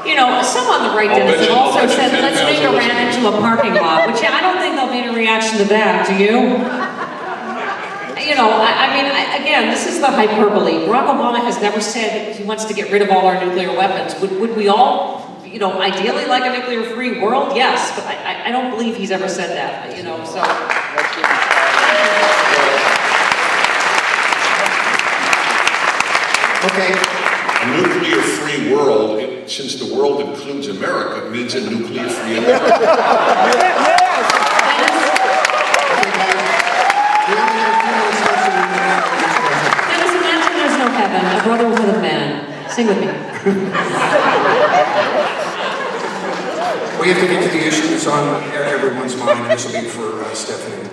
You know, some on the right Dennis have also said, let's make Iran into a parking lot, which I don't think there'll be any reaction to that, do you? You know, again, this is the hyperbole. Barack Obama has never said he wants to get rid of all our nuclear weapons. Would we all, you know, ideally like a nuclear-free world? Yes, but I don't believe he's ever said that, you know, so. Okay. A nuclear-free world, since the world includes America, means a nuclear-free America. Dennis, imagine there's no heaven, a brotherhood of man. Sing with me. We have to get to the issues on everyone's mind, and this will be for Stephanie.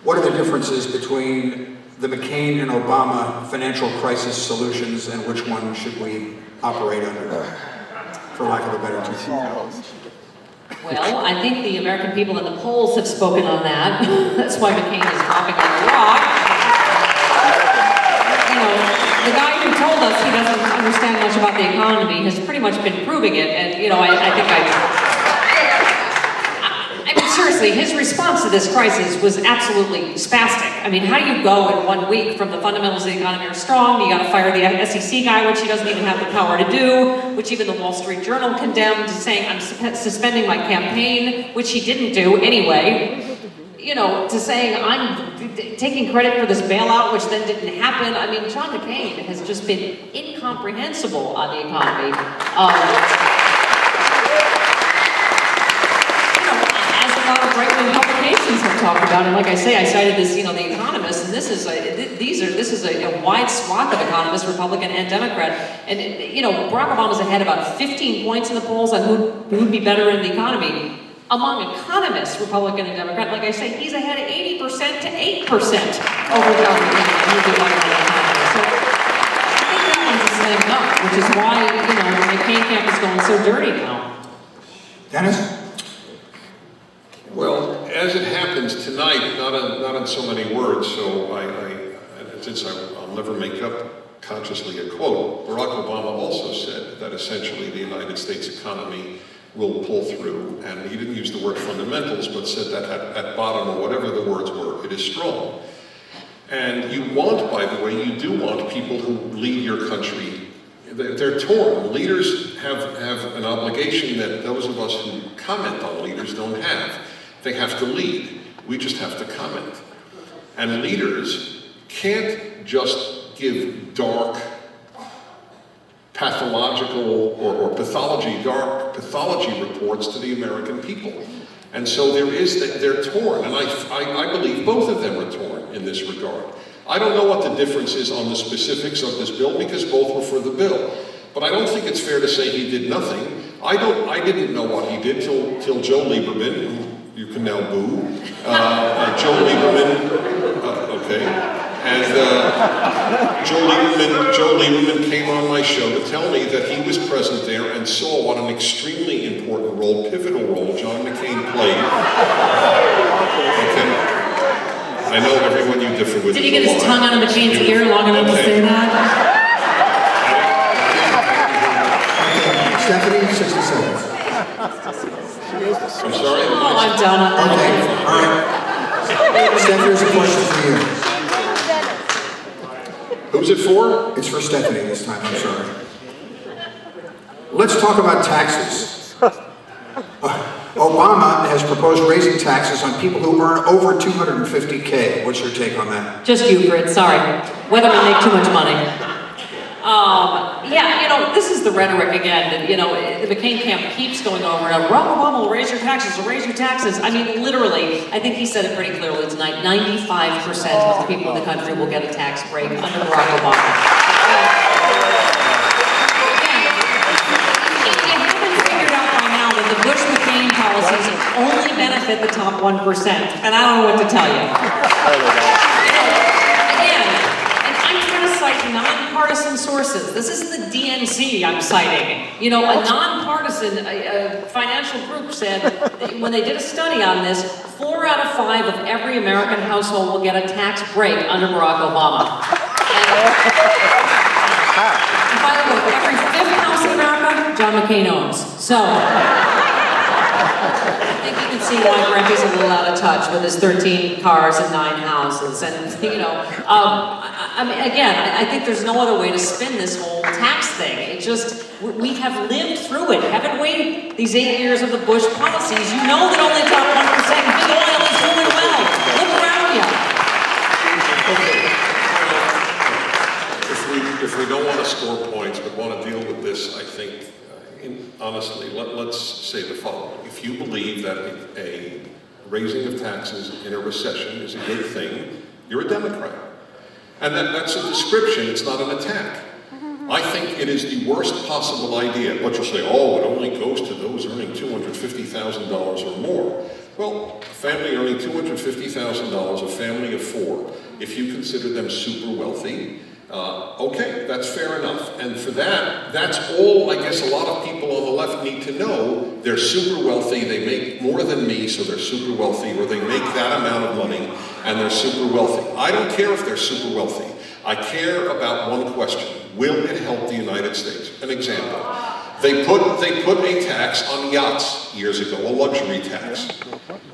What are the differences between the McCain and Obama financial crisis solutions, and which one should we operate under, for lack of a better term? Well, I think the American people in the polls have spoken on that. That's why McCain is dropping like a rock. You know, the guy who told us he doesn't understand much about the economy has pretty much been proving it, and you know, I mean, seriously, his response to this crisis was absolutely spastic. I mean, how do you go in 1 week from the fundamentals of the economy are strong, you gotta fire the SEC guy, which he doesn't even have the power to do, which even the Wall Street Journal condemned, to saying, I'm suspending my campaign, which he didn't do anyway, you know, to saying, I'm taking credit for this bailout, which then didn't happen. I mean, John McCain has just been incomprehensible on the economy. Right-wing publications have talked about, and like I say, I cited this, you know, The Economist, and this is a wide swath of economists, Republican and Democrat, and you know, Barack Obama's ahead about 15 points in the polls on who would be better in the economy. Among economists, Republican and Democrat, like I say, he's ahead 80% to 8% over the other who would be better in the economy. So I think that one's a slam dunk, which is why, you know, the McCain camp is going so dirty now. Dennis? Well, as it happens tonight, not in so many words, so since I'll never make up consciously a quote, Barack Obama also said that essentially the United States economy will pull through, and he didn't use the word fundamentals, but said that at bottom, or whatever the words were, it is strong. And you want, by the way, you do want people who lead your country. They're torn. Leaders have an obligation that those of us who comment on leaders don't have. They have to lead. We just have to comment. And leaders can't just give dark, pathological, or dark pathology reports to the American people. And so they're torn, and I believe both of them are torn in this regard. I don't know what the difference is on the specifics of this bill, because both were for the bill. But I don't think it's fair to say he did nothing. I didn't know what he did till Joe Lieberman, who you can now boo. Joe Lieberman, okay. And Joe Lieberman came on my show to tell me that he was present there and saw what an extremely important role, pivotal role, John McCain played. Okay. I know everyone you differ with. Did he get his tongue out of McCain's ear long enough to say that? Stephanie, 60 seconds. I'm sorry? Oh, I'm done on that. Okay, all right. Steph, here's a question for you. Who's it for? It's for Stephanie this time, I'm sorry. Let's talk about taxes. Obama has proposed raising taxes on people who earn over $250K. What's your take on that? Just Buford, sorry. Weathermen make too much money. Yeah, you know, this is the rhetoric again. That, you know, the McCain camp keeps going over and over. Barack Obama will raise your taxes, will raise your taxes. I mean, literally, I think he said it pretty clearly tonight. 95% of the people in the country will get a tax break under Barack Obama. If you haven't figured out by now that the Bush-McCain policies only benefit the top 1%, and I don't know what to tell you. Non-partisan sources. This isn't the DNC I'm citing. You know, a non-partisan financial group said that when they did a study on this, 4 out of 5 of every American household will get a tax break under Barack Obama. And by the way, every 5th house in America, John McCain owns. So, I think you can see why Grandpa's a little out of touch with his 13 cars and 9 houses. And, you know, I mean, again, I think there's no other way to spin this whole tax thing. It just, we have lived through it, haven't we? These 8 years of the Bush policies. You know that only top 1% big oil is doing well. Look around you. If we don't want to score points, but want to deal with this, I think, honestly, let's say the following. If you believe that a raising of taxes in a recession is a good thing, you're a Democrat. And that's a description, it's not an attack. I think it is the worst possible idea. But you'll say, oh, it only goes to those earning $250,000 or more. Well, a family earning $250,000, a family of 4, if you consider them super wealthy, okay, that's fair enough. And for that, that's all I guess a lot of people on the left need to know. They're super wealthy, they make more than me, so they're super wealthy, or they make that amount of money, and they're super wealthy. I don't care if they're super wealthy. I care about one question. Will it help the United States? An example. They put a tax on yachts years ago, a luxury tax.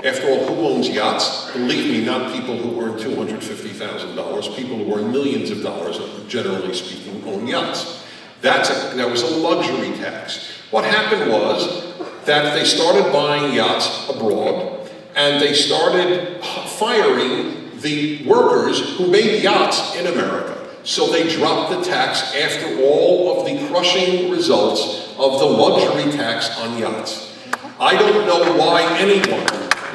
After all, who owns yachts? Believe me, not people who earn $250,000. People who earn millions of dollars, generally speaking, own yachts. That was a luxury tax. What happened was that they started buying yachts abroad, and they started firing the workers who made yachts in America. So they dropped the tax after all of the crushing results of the luxury tax on yachts. I don't know why anyone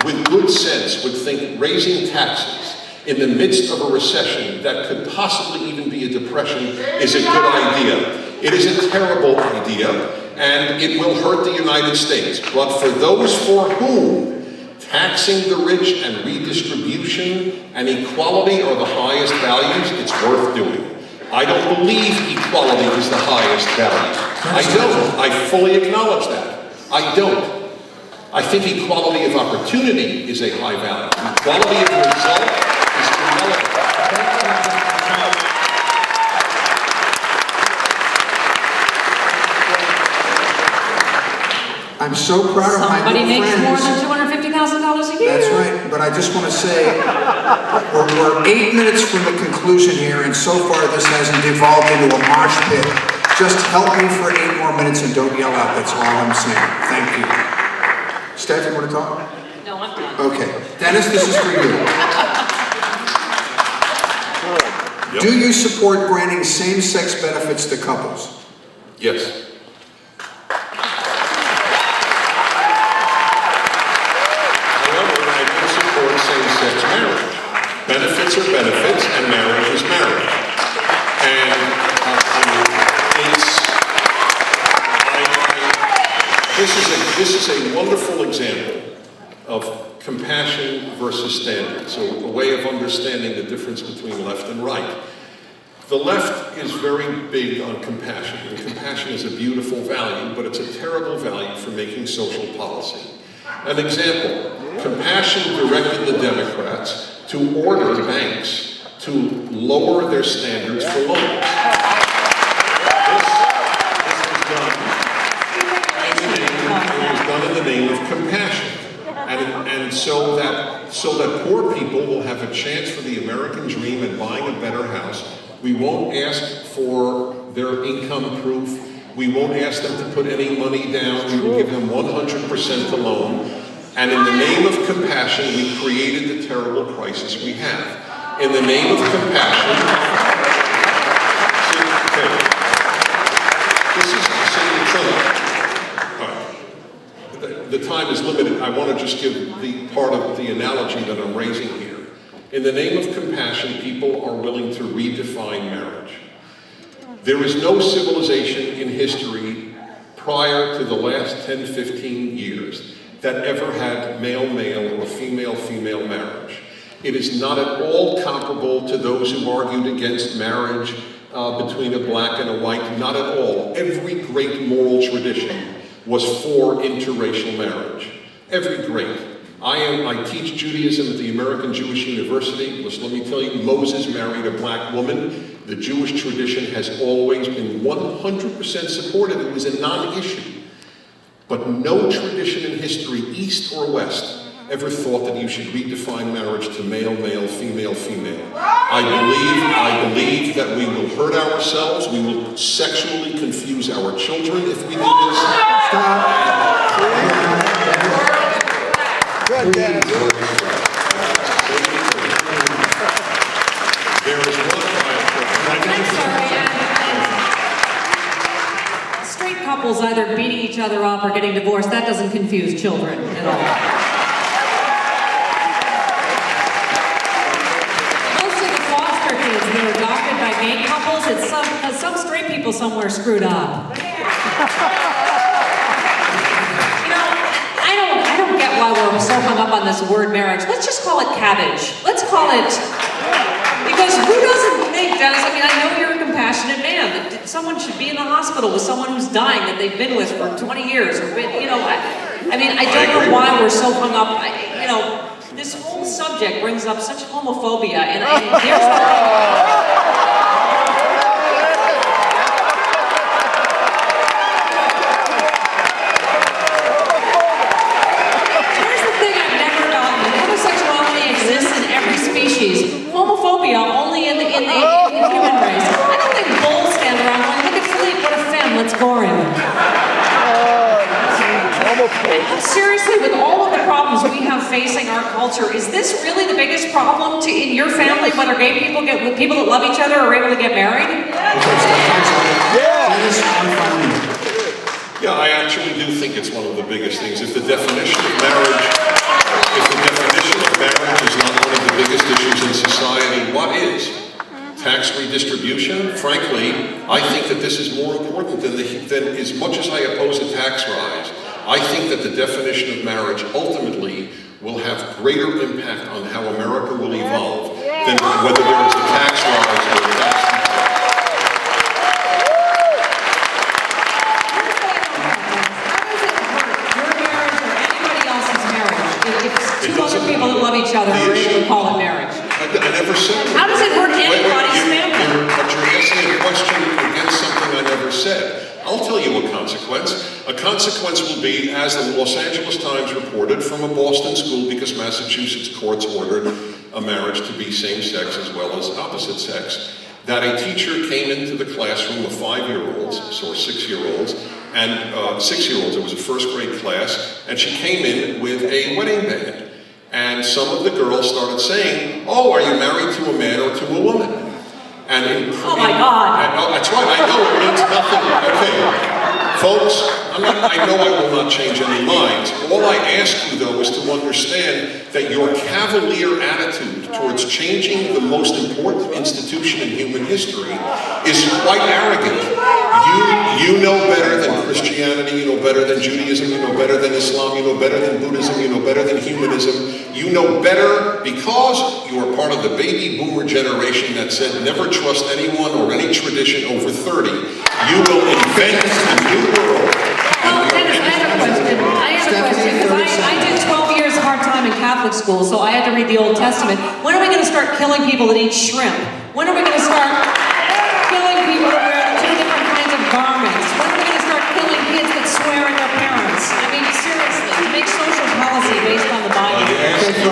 with good sense would think raising taxes in the midst of a recession that could possibly even be a depression is a good idea. It is a terrible idea, and it will hurt the United States. But for those for whom taxing the rich and redistribution and equality are the highest values, it's worth doing. I don't believe equality is the highest value. I don't. I fully acknowledge that. I don't. I think equality of opportunity is a high value. Equality of result is irrelevant. I'm so proud of my new Somebody makes friends. more than $250,000 a year. That's right, but I just want to say, we're 8 minutes from the conclusion here, and so far this hasn't devolved into a mosh pit. Just help me for 8 more minutes and don't yell out, that's all I'm saying. Thank you. Steph, you want to talk? No, I'm done. Okay. Dennis, this is for you. Yep. Do you support granting same-sex benefits to couples? Yes. Same-sex marriage. Benefits are benefits, and marriage is marriage. And this is a wonderful example of compassion versus standard. So a way of understanding the difference between left and right. The left is very big on compassion, and compassion is a beautiful value, but it's a terrible value for making social policy. An example, compassion directed the Democrats to order banks to lower their standards for loans. This was done in the name of compassion. And so that poor people will have a chance for the American dream and buying a better house. We won't ask for their income proof. We won't ask them to put any money down. We will give them 100% the loan. And in the name of compassion, we created the terrible crisis we have. In the name of compassion, the time is limited. I want to just give the part of the analogy that I'm raising here. In the name of compassion, people are willing to redefine marriage. There is no civilization in history prior to the last 10, 15 years that ever had male-male or female-female marriage. It is not at all comparable to those who argued against marriage between a black and a white, not at all. Every great moral tradition was for interracial marriage. Every great. I teach Judaism at the American Jewish University. Listen, let me tell you, Moses married a black woman. The Jewish tradition has always been 100% supported. It was a non-issue. But no tradition in history, East or West, ever thought that you should redefine marriage to male-male, female-female. I believe that we will hurt ourselves. We will sexually confuse our children if we do this. Good, Dennis. There is one I'm sorry, straight couples either beating each other up or getting divorced, that doesn't confuse children at all. Most of the foster kids that are adopted by gay couples, it's because some straight people somewhere screwed up. I don't get why we're so hung up on this word marriage. Let's just call it cabbage. Let's call it, because who doesn't think, Dennis, I mean, I know you're a compassionate man, that someone should be in the hospital with someone who's dying that they've been with for 20 years, or been, I don't know why we're so hung up, this whole subject brings up such homophobia, and here's the thing. Homophobia only in the human race. I don't think bulls stand around going, look at Philippe, what a femme, let's gore him. And seriously, with all of the problems we have facing our culture, is this really the biggest problem in your family, whether gay people people that love each other are able to get married? Yeah, I actually do think it's one of the biggest things. If the definition of marriage is not one of the biggest issues in society, what is? Tax redistribution? Frankly, I think that this is more important than as much as I oppose a tax rise. I think that the definition of marriage ultimately will have greater impact on how America will evolve than whether there is a tax rise or a tax rise. People that love each other are able to call it marriage. I never said that. How does it hurt anybody's family? But you're asking a question against something I never said. I'll tell you a consequence. A consequence will be, as the Los Angeles Times reported, from a Boston school, because Massachusetts courts ordered a marriage to be same-sex as well as opposite sex, that a teacher came into the classroom of 5-year-olds, or 6-year-olds, and 6-year-olds, it was a first-grade class, and she came in with a wedding band. And some of the girls started saying, oh, are you married to a man or to a woman? Oh my God. That's right, I know it means nothing. Okay, folks, I know I will not change any minds. All I ask you, though, is to understand that your cavalier attitude towards changing the most important institution in human history is quite arrogant. You know better than Christianity, you know better than Judaism, you know better than Islam, you know better than Buddhism, you know better than humanism. You know better because you are part of the baby boomer generation that said never trust anyone or any tradition over 30. You will invent a new world. Well, Dennis, I have a question. Because I did 12 years hard time in Catholic Catholic school, so I had to read the Old Testament. When are we going to start killing people that eat shrimp? When are we going to start killing people that wear two different kinds of garments? When are we going to start killing kids that swear at their parents? I mean, seriously, to make social policy based on the Bible. You asked